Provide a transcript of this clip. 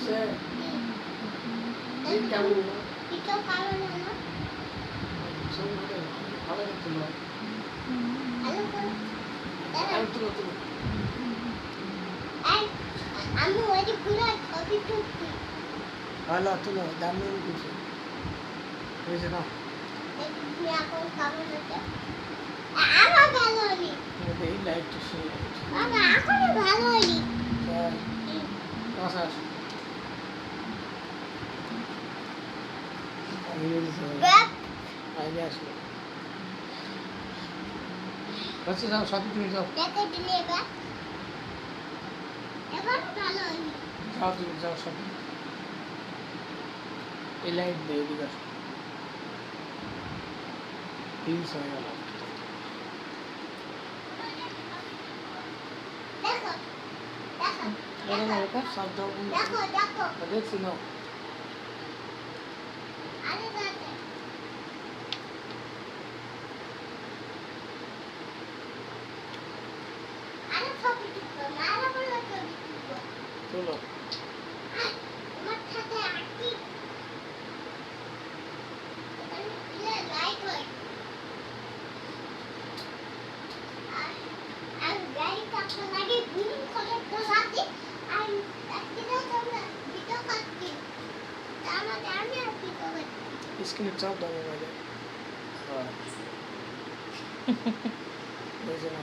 উঠছে কেমন পিঠা কালো না ভালো দেখতে নয় ভালো করে তুলো তুলো আমি ওই পুরো ছবি তুলছি ভালো তুলো দামি কিছু বুঝে না তুমি এখন কেমন হচ্ছে আমার ভালো হয়নি এই লাইটটা শুয়ে আমার এখনো ভালো হয়নি আচ্ছা আসলো আচ্ছা যাও সাথে তুমি যাও দেখে দিলে এবার এখনো ভালো হয়নি যাও তুমি যাও সাথে এই লাইট দিয়ে এদিকে আসো হিলস হয়ে গেল দেখো দেখো দেখো না ওটা সব দাও দেখো দেখো দেখছি না আরে দাদা আরে ছবি তুলবো না আরে বলো ছবি তুলবো তুলো আমার সাথে আঁকি এখানে লাইট হয় আর গাড়ি কাপড় লাগে গ্রিন কালার তো রাখি আর একদিনও তোমরা ভিডিও কাটছি আমার জানি আর কি করবে স্ক্রিনে চাপ দাও মোবাইলে হ্যাঁ বুঝে না